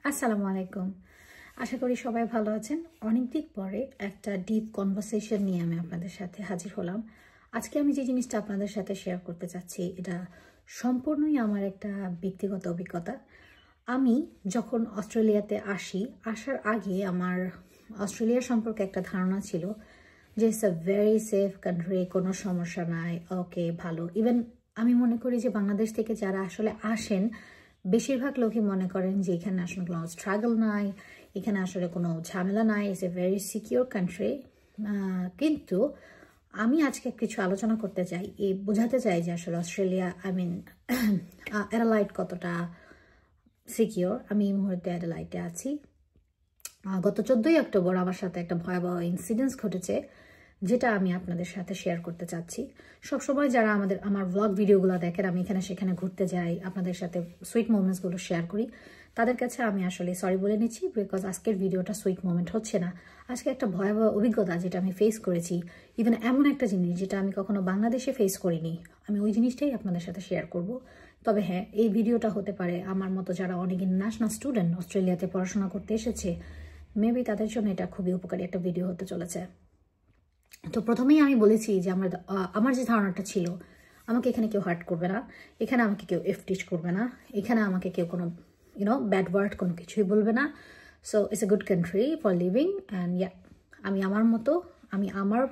আসসালামু আলাইকুম। আশা করি সবাই ভালো আছেন। অনেক দিন পরে একটা ডিপ কনভারসেশন নিয়ে আমি আপনাদের সাথে হাজির হলাম। আজকে আমি যে জিনিসটা আপনাদের সাথে শেয়ার করতে চাচ্ছি এটা সম্পূর্ণই আমার একটা ব্যক্তিগত অভিজ্ঞতা। আমি যখন অস্ট্রেলিয়াতে আসার আগে আমার অস্ট্রেলিয়া সম্পর্কে একটা ধারণা ছিল যে it's a very safe country, কোনো সমস্যা নাই, ওকে ভালো। ইভেন আমি মনে করি যে বাংলাদেশ থেকে যারা আসলে আসেন বেশিরভাগ লোকই মনে করেন যে এখানে আসলে কোনো স্ট্রাগল নাই, এখানে আসলে কোনো ঝামেলা নাই, it's a very secure country. কিন্তু আমি আজকে কিছু আলোচনা করতে চাই, বোঝাতে চাই যে আসলে অস্ট্রেলিয়া অ্যাডেলাইড কতটা সিকিউর। আমি এই মুহূর্তে অ্যাডেলাইডে আছি। গত 14ই অক্টোবর আমার সাথে একটা ভয়াবহ ইনসিডেন্টস ঘটেছে, যেটা আমি আপনাদের সাথে শেয়ার করতে চাচ্ছি। সবসময় যারা আমার ব্লগ ভিডিওগুলো দেখেন, আমি এখানে সেখানে ঘুরতে যাই, আপনাদের সাথে সুইট মোমেন্টসগুলো শেয়ার করি, তাদের কাছে আমি আসলে সরি বলে নিচ্ছি, বিকজ আজকের ভিডিওটা সুইট মোমেন্ট হচ্ছে না। আজকে একটা ভয়াবহ অভিজ্ঞতা যেটা আমি ফেস করেছি, ইভেন এমন একটা জিনিস যেটা আমি কখনো বাংলাদেশে ফেস করিনি, আমি ওই জিনিসটাই আপনাদের সাথে শেয়ার করব। তবে হ্যাঁ, এই ভিডিওটা হতে পারে আমার মতো যারা অনেক ইন্টারন্যাশনাল স্টুডেন্ট অস্ট্রেলিয়াতে পড়াশোনা করতে এসেছে, মেবি তাদের জন্য এটা খুবই উপকারী একটা ভিডিও হতে চলেছে। তো প্রথমেই আমি বলেছি যে আমার যে ধারণাটা ছিল, আমাকে এখানে কেউ হার্ট করবে না, এখানে আমাকে কেউ এফটিচ করবে না, এখানে আমাকে কেউ কোনো ব্যাড ওয়ার্ড কোনো কিছুই বলবে না। So it's a good country for living and yeah, আমি আমার মতো, আমি আমার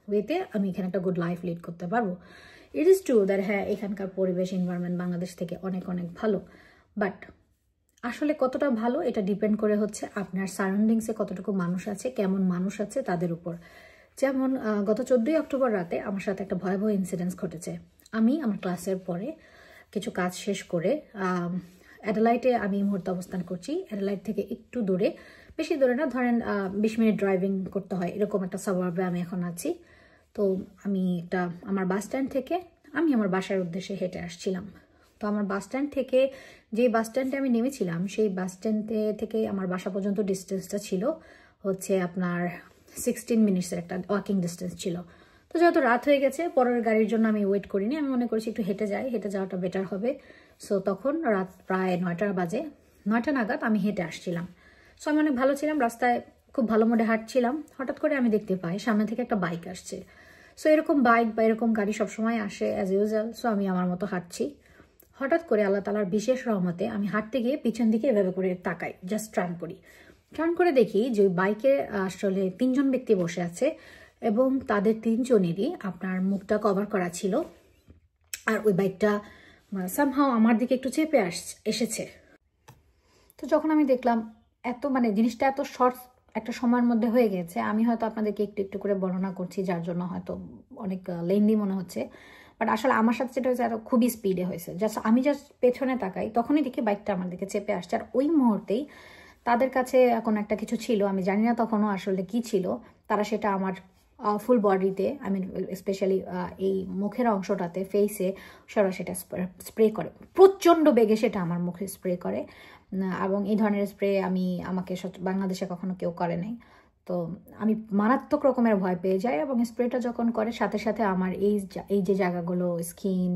ওয়েতে আমি এখানে একটা গুড লাইফ লিড করতে পারবো। ইট ইজ ট্রু দ্যাট হ্যাঁ, এখানকার পরিবেশ এনভায়রনমেন্ট বাংলাদেশ থেকে অনেক অনেক ভালো, বাট আসলে কতটা ভালো এটা ডিপেন্ড করে হচ্ছে আপনার সারাউন্ডিংসে কতটুকু মানুষ আছে, কেমন মানুষ আছে তাদের উপর। যেমন গত 14ই অক্টোবর রাতে আমার সাথে একটা ভয়াবহ ইনসিডেন্টস ঘটেছে। আমি আমার ক্লাসের পরে কিছু কাজ শেষ করে অ্যাডেলাইডে আমি এই মুহূর্তে অবস্থান করছি। অ্যাডেলাইড থেকে একটু দূরে, বেশি দূরে না, ধরেন 20 মিনিট ড্রাইভিং করতে হয়, এরকম একটা সাবার্বে আমি এখন আছি। তো আমি আমার বাস স্ট্যান্ড থেকে আমি আমার বাসার উদ্দেশ্যে হেঁটে আসছিলাম। তো আমার বাস স্ট্যান্ড থেকে যে বাস স্ট্যান্ডে আমি নেমেছিলাম, সেই বাস স্ট্যান্ডে থেকে আমার বাসা পর্যন্ত ডিস্টেন্সটা ছিল হচ্ছে আপনার 16 মিনিটসের একটা ওয়াকিং ডিস্টেন্স ছিল। তো যেহেতু রাত হয়ে গেছে, পরের গাড়ির জন্য আমি ওয়েট করিনি, আমি মনে করেছি একটু হেঁটে যাওয়াটা বেটার হবে। সো তখন রাত প্রায় 9টা বাজে, 9টা নাগাদ আমি হেঁটে আসছিলাম। সো আমি অনেক ভালো ছিলাম, রাস্তায় খুব ভালো মোডে হাঁটছিলাম। হঠাৎ করে আমি দেখতে পাই সামনে থেকে একটা বাইক আসছে। সো এরকম বাইক বা এরকম গাড়ি সবসময় আসে অ্যাজ ইউজুয়াল। সো আমি আমার মতো হাঁটছি। হঠাৎ করে আল্লাহ তাআলার বিশেষ রহমতে আমি হাঁটতে গিয়ে পিছন দিকে এভাবে করে তাকাই, জাস্ট টার্ন করে দেখি যে ওই বাইকে আসলে 3জন ব্যক্তি বসে আছে এবং তাদের 3জনেরই আপনার মুখটা কভার করা ছিল। আর ওই বাইকটা সামহাও আমার দিকে একটু চেপে এসেছে। তো যখন আমি দেখলাম জিনিসটা এত শর্ট একটা সময়ের মধ্যে হয়ে গেছে, আমি হয়তো আপনাদেরকে একটু একটু করে বর্ণনা করছি, যার জন্য হয়তো অনেক লেন্দি মনে হচ্ছে, বাট আসলে আমার সাথে যেটা হয়েছে আরো খুবই স্পিডে হয়েছে। আমি জাস্ট পেছনে তাকাই, তখনই দেখি বাইকটা আমার দিকে চেপে আসছে। আর ওই মুহূর্তেই তাদের কাছে এখন একটা কিছু ছিল, আমি জানি না তখনও আসলে কি ছিল, তারা সেটা আমার ফুল বডিতে, স্পেশালি এই মুখের অংশটাতে, ফেসে সেটা স্প্রে করে, প্রচণ্ড বেগে সেটা আমার মুখে স্প্রে করে। এবং এই ধরনের স্প্রে আমাকে বাংলাদেশে কখনো কেউ করে নাই। তো আমি মারাত্মক রকমের ভয় পেয়ে যাই, এবং স্প্রেটা যখন করে সাথে সাথে আমার এই যে জায়গাগুলো, স্কিন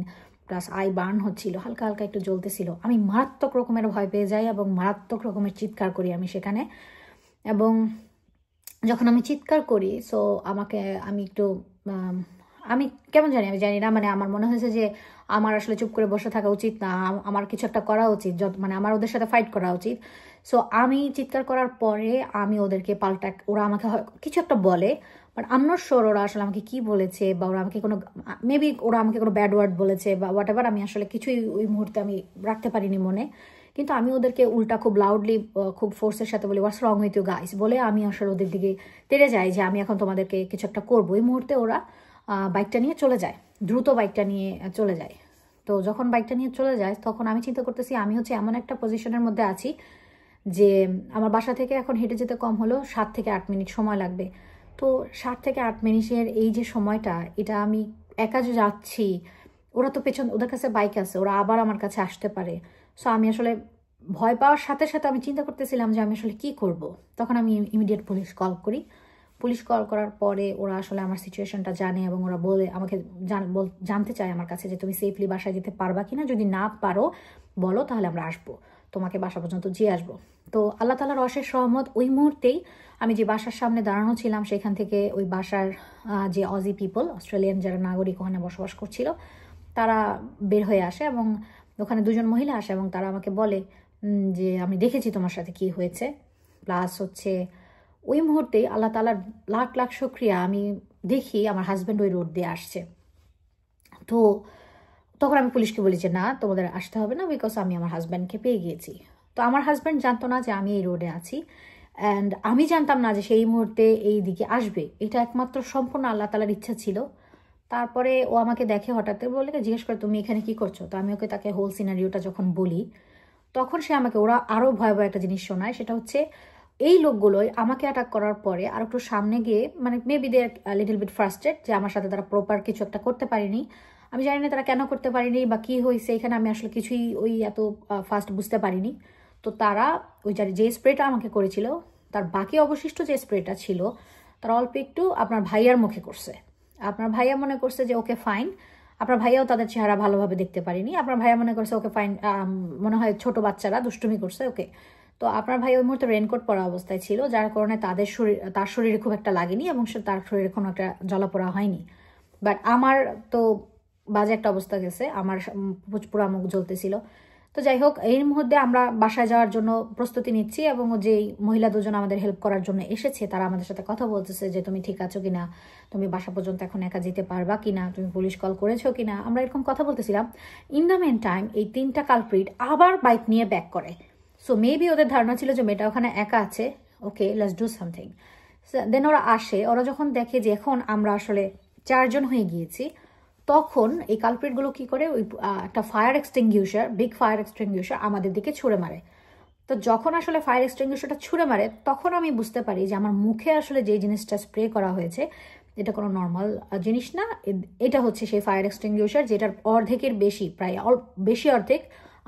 প্লাস আই বার্ন হচ্ছিল, হালকা হালকা একটু জ্বলতেছিল, আমি মারাত্মক রকমের ভয় পেয়ে যাই এবং মারাত্মক রকমের চিৎকার করি আমি সেখানে। এবং যখন আমি চিৎকার করি, সো আমি কেমন জানি, আমি জানি না, আমার মনে হয়েছে যে আমার আসলে চুপ করে বসে থাকা উচিত না, আমার কিছু একটা করা উচিত, আমার ওদের সাথে ফাইট করা উচিত। সো আমি চিৎকার করার পরে আমি ওদেরকে ওরা আমাকে কিছু একটা বলে, but I am not sure ওরা আসলে আমাকে কি বলেছে, বা ওরা আমাকে মেবি ওরা আমাকে কোনো ব্যাড ওয়ার্ড বলেছে বা হোয়াট এভার, আমি আসলে কিছুই ওই মুহূর্তে আমি রাখতে পারিনি মনে। কিন্তু আমি ওদেরকে উল্টা খুব লাউডলি, খুব ফোর্সের সাথে বলি, হোয়াটস রং উইথ ইউ গাইস বলে আমি আসলে ওদের দিকে তেড়ে যাই যে আমি এখন তোমাদেরকে কিছু একটা করবো। এই মুহূর্তে ওরা বাইকটা নিয়ে চলে যায়, দ্রুত বাইকটা নিয়ে চলে যায়। তো যখন বাইকটা নিয়ে চলে যায়, তখন আমি চিন্তা করতেছি আমি হচ্ছে এমন একটা পজিশনের মধ্যে আছি যে আমার বাসা থেকে এখন হেঁটে যেতে কম হলেও 7 থেকে 8 মিনিট সময় লাগবে। তো 7 থেকে 8 মিনিটের এই যে সময়টা, এটা আমি একা যে যাচ্ছি, ওরা তো ওদের কাছে বাইক আছে, ওরা আবার আমার কাছে আসতে পারে। সো আমি আসলে ভয় পাওয়ার সাথে সাথে আমি চিন্তা করতেছিলাম যে আমি আসলে কি করব। তখন আমি ইমিডিয়েট পুলিশ কল করি। পুলিশ কল করার পরে ওরা আসলে আমার সিচুয়েশনটা জানে এবং ওরা আমাকে জানতে চায় আমার কাছে যে তুমি সেফলি বাসায় যেতে পারবা কিনা, যদি না পারো বলো তাহলে আমরা আসবো। তোমাকে বাসা পর্যন্ত দিয়ে আসবো। তো আল্লাহ তাআলার অশেষ রহমত, ওই মুহূর্তেই আমি যে বাসার সামনে দাঁড়ানো ছিলাম সেখান থেকে ওই বাসার যে অজি পিপল, অস্ট্রেলিয়ান যারা নাগরিক ওখানে বসবাস করছিল, তারা বের হয়ে আসে এবং ওখানে দুজন মহিলা আসে এবং তারা আমাকে বলে যে আমি দেখেছি তোমার সাথে কি হয়েছে। প্লাস হচ্ছে ওই মুহূর্তেই আল্লাহ তাআলার লাখ লাখ শুকরিয়া, আমি দেখি আমার হাজব্যান্ড ওই রোড দিয়ে আসছে। তো তখন আমি পুলিশকে বলি যে না, তোমাদের আসতে হবে না, বিকজ আমি আমার হাজব্যান্ডকে পেয়ে গিয়েছি। তো আমার হাজব্যান্ড জানতো না যে আমি এই রোডে আছি, অ্যান্ড আমি জানতাম না যে সেই মুহূর্তে এই দিকে আসবে। এটা একমাত্র সম্পূর্ণ আল্লাহ তাআলার ইচ্ছা ছিল। তারপরে ও আমাকে দেখে হঠাৎ বলে, জিজ্ঞেস করে তুমি এখানে কি করছো। তো আমি ওকে তাকে হোল সিনারিওটা যখন বলি, তখন সে আমাকে ওরা আরও ভয়াবহ একটা জিনিস শোনায়। সেটা হচ্ছে এই লোকগুলোই আমাকে অ্যাটাক করার পরে আর একটু সামনে গিয়ে, মানে maybe they little bit frustrate যে আমার সাথে তারা প্রপার কিছু একটা করতে পারেনি। আমি জানি না তারা কেন করতে পারিনি বা কী হয়েছে, এখানে আমি আসলে কিছুই ওই এত ফাস্ট বুঝতে পারিনি। তো তারা ওই যে স্প্রেটা আমাকে করেছিল, তার বাকি অবশিষ্ট যে স্প্রেটা ছিল তারা অল্প একটু আপনার ভাইয়ার মুখে করছে। আপনার ভাইয়া মনে করছে যে ওকে ফাইন, আপনার ভাইয়াও তাদের চেহারা ভালোভাবে দেখতে পারিনি, আপনার ভাইয়া মনে করছে ওকে ফাইন, মনে হয় ছোট বাচ্চারা দুষ্টুমি করছে ওকে। তো আপনার ভাই ওই মুহূর্তে রেনকোট পরা অবস্থায় ছিল, যার কারণে তার শরীরে খুব একটা লাগেনি এবং তার শরীরে কোনো একটা জ্বলাপোড়া হয়নি। বাট আমার তো বাজে একটা অবস্থা গেছে, আমার পুরা মুখ জ্বলতেছিল। তো যাই হোক, এই মুহূর্তে আমরা বাসায় যাওয়ার জন্য প্রস্তুতি নিচ্ছি এবং যেই মহিলা দুজন আমাদের হেল্প করার জন্য এসেছে তারা আমাদের সাথে কথা বলতেছে যে তুমি ঠিক আছো কিনা, তুমি বাসা পর্যন্ত এখন একা যেতে পারবা কিনা, তুমি পুলিশ কল করেছো কিনা, আমরা এরকম কথা বলতেছিলাম। ইন দ্য মেন টাইম এই 3টা কালপ্রিট আবার বাইক নিয়ে ব্যাক করে। সো মেবি ওদের ধারণা ছিল যে মেয়েটা ওখানে একা আছে, ওকে লেটস ডু সামথিং। দেন ওরা আসে, ওরা যখন দেখে যে এখন আমরা আসলে 4 জন হয়ে গিয়েছি, তখন এই কালপ্রিটগুলো কি করে, ওই একটা fire extinguisher, big fire extinguisher আমাদের দিকে ছুঁড়ে মারে। তো যখন আসলে ফায়ার এক্সটিংগুইশারটা ছুঁড়ে মারে, তখন আমি বুঝতে পারি যে আমার মুখে আসলে যে জিনিসটা স্প্রে করা হয়েছে এটা কোনো নর্মাল জিনিস না, এটা হচ্ছে সেই ফায়ার এক্সটিংগুইশার যেটার অর্ধেকের বেশি, প্রায় বেশি অর্ধেক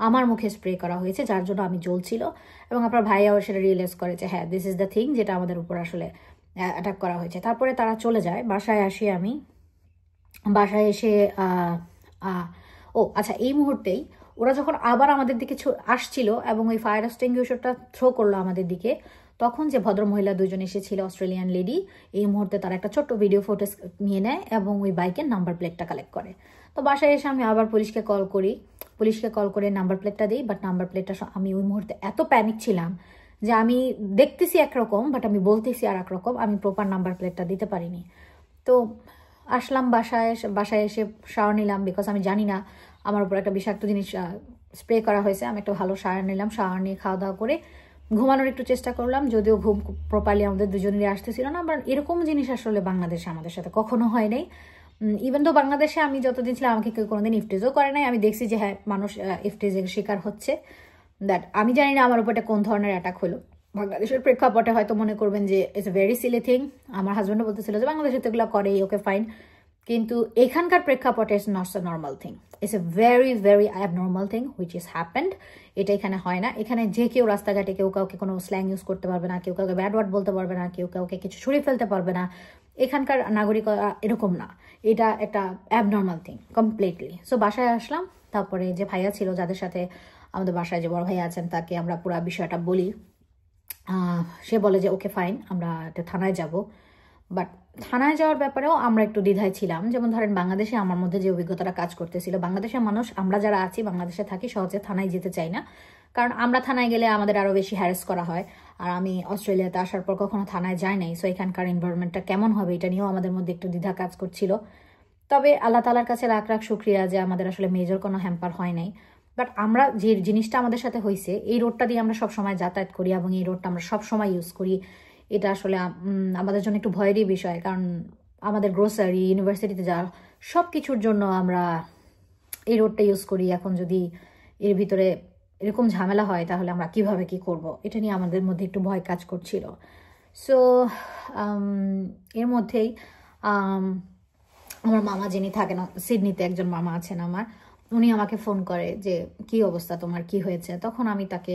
আমার মুখে স্প্রে করা হয়েছে, যার জন্য আমি জ্বলছিল। এবং আপনার ভাইয়াও সেটা রিয়েলাইজ করে যে হ্যাঁ দিস ইজ দ্য থিং যেটা আমাদের উপর আসলে অ্যাটাক করা হয়েছে। তারপরে তারা চলে যায়, বাসায় আসি আমি। বাসায় এসে ও আচ্ছা, এই মুহূর্তেই ওরা যখন আবার আমাদের দিকে আসছিল এবং ওই ফায়ার এক্সটিংগুইশারটা থ্রো করলো আমাদের দিকে, তখন যে ভদ্রমহিলা দুজন এসেছিল, অস্ট্রেলিয়ান লেডি, এই মুহূর্তে তারা একটা ছোট্ট ভিডিও ফুটেজ নিয়ে নেয় এবং ওই বাইকের নাম্বার প্লেটটা কালেক্ট করে। তো বাসায় এসে আমি আবার পুলিশকে কল করে নাম্বার প্লেটটা দিই। বাট নাম্বার প্লেটটা আমি ওই মুহূর্তে এত প্যানিক ছিলাম যে আমি দেখতেছি একরকম বাট আমি বলতেছি আর একরকম, আমি প্রপার নাম্বার প্লেটটা দিতে পারিনি। তো আসলাম বাসায় এসে শাওয়ার নিলাম, বিকজ আমি জানি না আমার উপর একটা বিষাক্ত জিনিস স্প্রে করা হয়েছে। আমি একটা ভালো শাওয়ার নিলাম, শাওয়ার নিয়ে খাওয়া দাওয়া করে ঘুমানোর একটু চেষ্টা করলাম, যদিও ঘুম প্রপারলি আমাদের দুজনেরই আসতেছিল না। বাট এরকম জিনিস আসলে বাংলাদেশে আমাদের সাথে কখনো হয় নাই। ইভেন তো বাংলাদেশে আমি যতদিন ছিলাম আমাকে কেউ কোনোদিন ইফটিজও করে নাই। আমি দেখছি যে হ্যাঁ মানুষ ইফটিজের শিকার হচ্ছে, দ্যাট আমি জানি না আমার উপর এটা কোন ধরনের অ্যাটাক হলো। বাংলাদেশের প্রেক্ষাপটে হয়তো মনে করবেন যে it's a very silly thing, আমার হাজব্যান্ডও বলতেছিল যে বাংলাদেশে তো এগুলো করেই, ওকে ফাইন। কিন্তু এখানকার প্রেক্ষাপটে it's not a normal thing, it's a very very abnormal thing which is happened. এটা এখানে হয় না। এখানে যে কেউ রাস্তাঘাটে কেউ কাউকে কোনো স্ল্যাং ইউজ করতে পারবে না, কেউ কাউকে ব্যাড ওয়ার্ড বলতে পারবে না, কেউ কাউকে কিছু ছুঁড়ে ফেলতে পারবে না। এখানকার নাগরিকরা এরকম না, এটা একটা অ্যাবনর্মাল থিং কমপ্লিটলি। সো বাসায় আসলাম, তারপরে যে ভাইয়া ছিল যাদের সাথে আমাদের বাসায় যে বড় ভাইয়া আছেন তাকে আমরা পুরো বিষয়টা বলি। সে বলে যে ওকে ফাইন, আমরা থানায় যাব। বাট থানায় যাওয়ার ব্যাপারেও আমরা একটু দ্বিধায় ছিলাম। যেমন ধরেন বাংলাদেশে আমার মধ্যে যে অভিজ্ঞতাটা কাজ করতেছিল, বাংলাদেশের মানুষ আমরা যারা আছি বাংলাদেশে থাকি সহজে থানায় যেতে চাই না, কারণ আমরা থানায় গেলে আমাদের আরও বেশি হ্যারাস করা হয়। আর আমি অস্ট্রেলিয়াতে আসার পর কখনো থানায় যাই নাই, সো এখানকার এনভায়রনমেন্টটা কেমন হবে এটা নিয়েও আমাদের মধ্যে একটু দ্বিধা কাজ করছিল। তবে আল্লাহ তাআলার কাছে লাখ লাখ শুকরিয়া যে আমাদের আসলে মেজর কোনো হ্যাম্পার হয় নাই। বাট আমরা যে জিনিসটা আমাদের সাথে হয়েছে, এই রোডটা দিয়ে আমরা সবসময় যাতায়াত করি এবং এই রোডটা আমরা সবসময় ইউজ করি, এটা আসলে আমাদের জন্য একটু ভয়েরই বিষয়। কারণ আমাদের গ্রোসারি, ইউনিভার্সিটিতে যাওয়া সব কিছুর জন্য আমরা এই রোডটা ইউজ করি। এখন যদি এর ভিতরে এরকম ঝামেলা হয় তাহলে আমরা কিভাবে কি করব, এটা নিয়ে আমাদের মধ্যে একটু ভয় কাজ করছিল। সো এর মধ্যেই আমার মামা যিনি থাকেন সিডনিতে, একজন মামা আছেন আমার, উনি আমাকে ফোন করে যে কি অবস্থা তোমার, কি হয়েছে। তখন আমি তাকে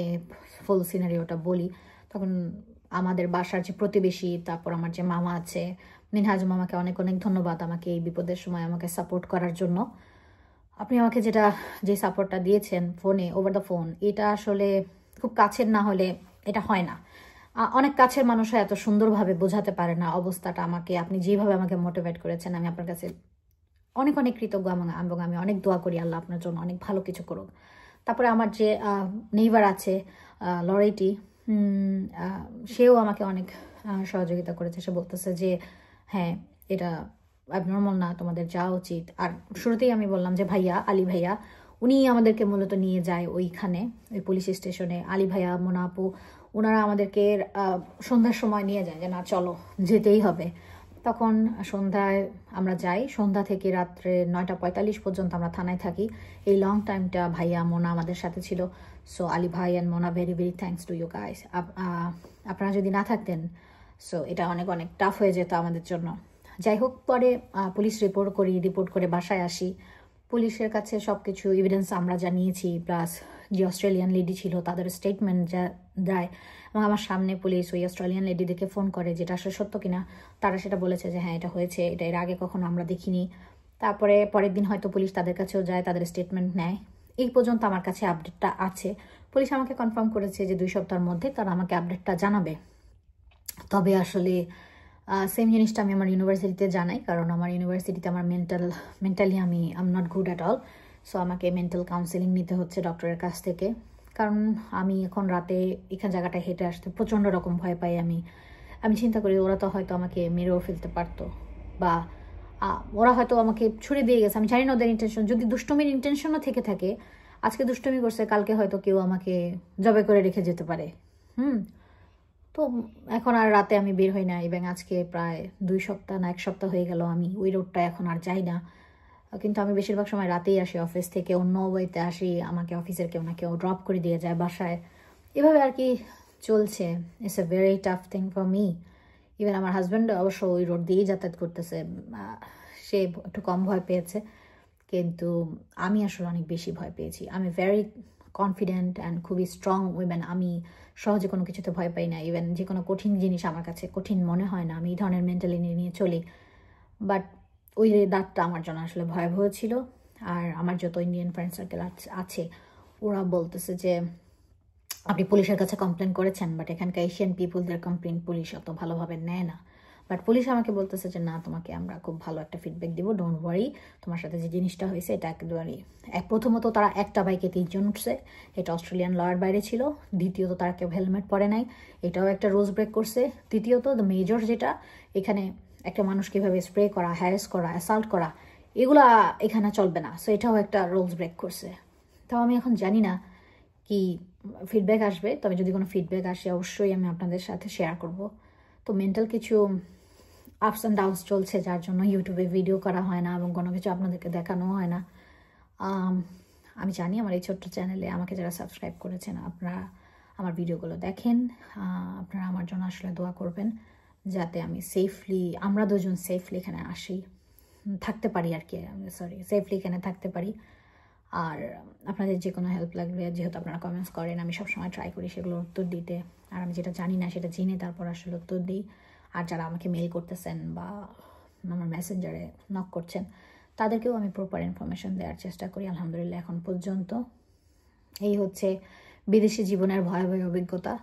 ফুল সিনারিওটা বলি। তখন আমাদের বাসার যে প্রতিবেশী, তারপর আমার যে মামা আছে মিনহাজ মামাকে অনেক অনেক ধন্যবাদ আমাকে এই বিপদের সময় আমাকে সাপোর্ট করার জন্য। আপনি আমাকে যে সাপোর্টটা দিয়েছেন ফোনে, ওভার দ্য ফোন, এটা আসলে খুব কাছের না হলে এটা হয় না। অনেক কাছের মানুষরা এত সুন্দরভাবে বোঝাতে পারে না অবস্থাটা আমাকে। আপনি যেভাবে আমাকে মোটিভেট করেছেন, আমি আপনার কাছে অনেক অনেক কৃতজ্ঞ এবং আমি অনেক দোয়া করি আল্লাহ আপনার জন্য অনেক ভালো কিছু করুক। তারপরে আমার যে নেইবার আছে লরেটি, সেও আমাকে অনেক সহযোগিতা করেছে। সে বলতেছে যে হ্যাঁ, এটা অ্যাবনর্মাল না, তোমাদের যাওয়া উচিত। আর শুরুতেই আমি বললাম যে ভাইয়া, আলী ভাইয়া, উনি আমাদেরকে মূলত নিয়ে যায় ওইখানে, ওই পুলিশ স্টেশনে। আলী ভাইয়া, মোনা আপু, ওনারা আমাদেরকে সন্ধ্যার সময় নিয়ে যায় যে না চলো, যেতেই হবে। তখন সন্ধ্যায় আমরা যাই। সন্ধ্যা থেকে রাত্রে 9টা 45 পর্যন্ত আমরা থানায় থাকি। এই লং টাইমটা ভাইয়া, মোনা আমাদের সাথে ছিল। সো আলী ভাই and Mona, very very thanks to you guys. আপনারা যদি না থাকতেন, সো এটা অনেক অনেক টাফ হয়ে যেত আমাদের জন্য। যাই হোক, পরে পুলিশ রিপোর্ট করে বাসায় আসি। পুলিশের কাছে সব কিছু এভিডেন্স আমরা জানিয়েছি, প্লাস যে অস্ট্রেলিয়ান লেডি ছিল তাদের স্টেটমেন্ট যা দেয়, এবং আমার সামনে পুলিশ ওই অস্ট্রেলিয়ান লেডিদেরকে ফোন করে, যেটা আসলে সত্য কিনা তারা সেটা বলেছে যে হ্যাঁ এটা হয়েছে, এটা এর আগে কখনো আমরা দেখিনি। তারপরে পরের দিন হয়তো পুলিশ তাদের কাছেও যায়, তাদের স্টেটমেন্ট নেয়। এই পর্যন্ত আমার কাছে আপডেটটা আছে। পুলিশ আমাকে কনফার্ম করেছে যে 2 সপ্তাহের মধ্যে তারা আমাকে আপডেটটা জানাবে। তবে আসলে সেম জিনিসটা আমি আমার ইউনিভার্সিটিতে জানাই, কারণ আমার ইউনিভার্সিটিতে আমার mentally I am not good at all. So আমাকে মেন্টাল কাউন্সেলিং নিতে হচ্ছে ডক্টরের কাছ থেকে, কারণ আমি এখন রাতে এখানে জায়গাটায় হেঁটে আসতে প্রচণ্ড রকম ভয় পাই। আমি চিন্তা করি ওরা তো হয়তো আমাকে মেরেও ফেলতে পারতো, বা ওরা হয়তো আমাকে ছুড়ে দিয়ে গেছে। আমি জানি না ওদের ইন্টেনশন, যদি দুষ্টমির ইন্টেনশনও থেকে থাকে, আজকে দুষ্টমি করছে, কালকে হয়তো কেউ আমাকে জবে করে রেখে যেতে পারে। তো এখন আর রাতে আমি বের হই না, এবং আজকে প্রায় 2 সপ্তাহ না 1 সপ্তাহ হয়ে গেল আমি ওই রোডটা এখন আর যাই না। কিন্তু আমি বেশিরভাগ সময় রাতেই আসি অফিস থেকে, অন্য ওয়েতে আসি, আমাকে অফিসের কেউ না কেউ ড্রপ করে দিয়ে যায় বাসায়। এভাবে আর কি চলছে। It's a very tough thing for me. Even আমার হাজব্যান্ড অবশ্য ওই রোড দিয়েই যাতায়াত করতেছে, সে একটু কম ভয় পেয়েছে, কিন্তু আমি আসলে অনেক বেশি ভয় পেয়েছি। আমি ভেরি কনফিডেন্ট অ্যান্ড খুবই স্ট্রং উইমেন। আমি সহজে কোনো কিছুতে ভয় পাই না। ইভেন যে কোনো কঠিন জিনিস আমার কাছে কঠিন মনে হয় না। আমি এই ধরনের মেন্টালিটি নিয়ে চলি। বাট ওই দাঁতটা আমার জন্য আসলে ভয়াবহ ছিল। আর আমার যত ইন্ডিয়ান ফ্রেন্ড সার্কেল আছে, ওরা বলতেছে যে আপনি পুলিশের কাছে কমপ্লেন করেছেন, বাট এখানকার এশিয়ান পিপুলদের কমপ্লেন পুলিশ অত ভালোভাবে নেয় না। বাট পুলিশ আমাকে বলতেছে যে না, তোমাকে আমরা খুব ভালো একটা ফিডব্যাক দিব, ডোন্ট ওয়ারি, তোমার সাথে যে জিনিসটা হয়েছে এটা একেবারেই। প্রথমত তারা একটা বাইকে 3 জন উঠছে, এটা অস্ট্রেলিয়ান লয়ার বাইরে ছিল। দ্বিতীয়ত তারা কেউ হেলমেট পরে নাই, এটাও একটা রুলস ব্রেক করছে। তৃতীয়ত দ্য মেজর যেটা, এখানে একটা মানুষ কীভাবে স্প্রে করা, হ্যারাস করা, অ্যাসাল্ট করা, এগুলা এখানে চলবে না। সো এটাও একটা রুলস ব্রেক করছে। তাও আমি এখন জানি না কি ফিডব্যাক আসবে, তবে যদি কোনো ফিডব্যাক আসে অবশ্যই আমি আপনাদের সাথে শেয়ার করব। তো মেন্টাল কিছু আপস অ্যান্ড ডাউনস চলছে, যার জন্য ইউটিউবে ভিডিও করা হয় না এবং কোনো কিছু আপনাদেরকে দেখানো হয় না। আমি জানি আমার এই ছোট্ট চ্যানেলে আমাকে যারা সাবস্ক্রাইব করেছেন, আপনারা আমার ভিডিওগুলো দেখেন, আপনারা আমার জন্য আসলে দোয়া করবেন যাতে আমি আমরা দুজন সেফলি এখানে থাকতে পারি আর কি, সেফলি এখানে থাকতে পারি। আর আপনাদের যে কোনো হেল্প লাগবে, যেহেতু আপনারা কমেন্টস করেন, আমি সবসময় ট্রাই করি সেগুলোর উত্তর দিতে। আর আমি যেটা জানি না সেটা জেনে তারপর আসলে উত্তর দিই। আর যারা আমাকে মেল করতেছেন বা আমার মেসেঞ্জারে নক করছেন, তাদেরকেও আমি প্রপার ইনফরমেশন দেওয়ার চেষ্টা করি। আলহামদুলিল্লাহ এখন পর্যন্ত এই হচ্ছে বিদেশি জীবনের ভয়াবহ অভিজ্ঞতা।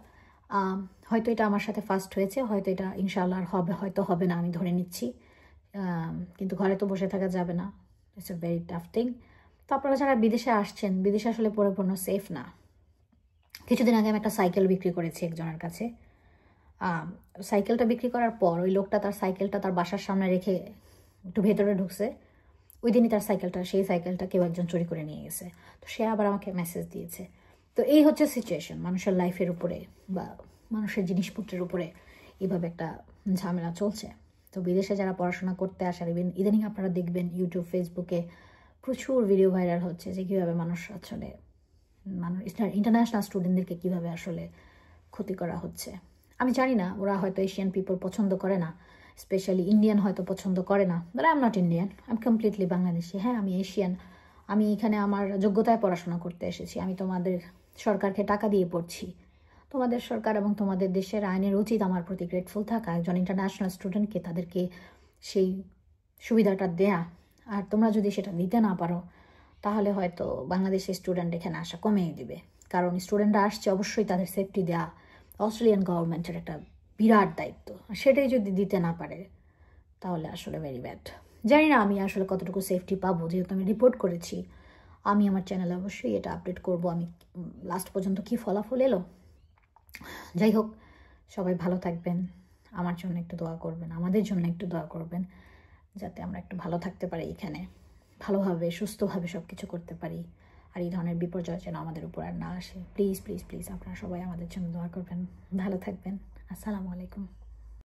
হয়তো এটা আমার সাথে ফার্স্ট হয়েছে, হয়তো এটা ইনশাআল্লাহ হয়তো হবে না, আমি ধরে নিচ্ছি। কিন্তু ঘরে তো বসে থাকা যাবে না, it's a very tough thing. তো আপনারা যারা বিদেশে আসছেন, বিদেশে আসলে পরিপূর্ণ সেফ না। কিছুদিন আগে আমি একটা সাইকেল বিক্রি করেছি একজনের কাছে। সাইকেলটা বিক্রি করার পর ওই লোকটা তার সাইকেলটা তার বাসার সামনে রেখে একটু ভেতরে ঢুকছে। ওই দিনই তার সেই সাইকেলটা কেউ একজন চুরি করে নিয়ে গেছে। তো সে আবার আমাকে মেসেজ দিয়েছে। তো এই হচ্ছে সিচুয়েশন, মানুষের লাইফের উপরে বা মানুষের জিনিসপত্রের উপরে এইভাবে একটা ঝামেলা চলছে। তো বিদেশে যারা পড়াশোনা করতে আসে, ইদানিং আপনারা দেখবেন ইউটিউব, ফেসবুকে প্রচুর ভিডিও ভাইরাল হচ্ছে যে কীভাবে মানুষ ইন্টারন্যাশনাল স্টুডেন্টদেরকে কীভাবে আসলে ক্ষতি করা হচ্ছে। আমি জানি না, ওরা হয়তো এশিয়ান পিপল পছন্দ করে না, স্পেশালি ইন্ডিয়ান হয়তো পছন্দ করে না। But I am not Indian, I am completely Bangladeshi. হ্যাঁ, আমি এশিয়ান। আমি এখানে আমার যোগ্যতায় পড়াশোনা করতে এসেছি। আমি তোমাদের সরকারকে টাকা দিয়ে পড়ছি। তোমাদের সরকার এবং তোমাদের দেশের আইনের উচিত আমার প্রতি গ্রেটফুল থাকা, একজন ইন্টারন্যাশনাল স্টুডেন্টকে তাদেরকে সেই সুবিধাটা দেয়া। আর তোমরা যদি সেটা দিতে না পারো, তাহলে হয়তো বাংলাদেশের স্টুডেন্ট এখানে আসা কমিয়ে দিবে। কারণ স্টুডেন্টরা আসছে, অবশ্যই তাদের সেফটি দেওয়া অস্ট্রেলিয়ান গভর্নমেন্টের একটা বিরাট দায়িত্ব। সেটাই যদি দিতে না পারে তাহলে আসলে ভেরি ব্যাড। জানি না আমি আসলে কতটুকু সেফটি পাবো, যেহেতু আমি রিপোর্ট করেছি। আমি আমার চ্যানেলে অবশ্যই এটা আপডেট করব আমি লাস্ট পর্যন্ত কি ফলাফল এলো। যাই হোক, সবাই ভালো থাকবেন, আমার জন্য একটু দোয়া করবেন, আমাদের জন্য একটু দোয়া করবেন, যাতে আমরা একটু ভালো থাকতে পারি, এখানে ভালোভাবে সুস্থভাবে সব কিছু করতে পারি, আর এই ধরনের বিপর্যয় যেন আমাদের উপর আর না আসে। প্লিজ প্লিজ প্লিজ আপনারা সবাই আমাদের জন্য দোয়া করবেন। ভালো থাকবেন। আসসালামু আলাইকুম।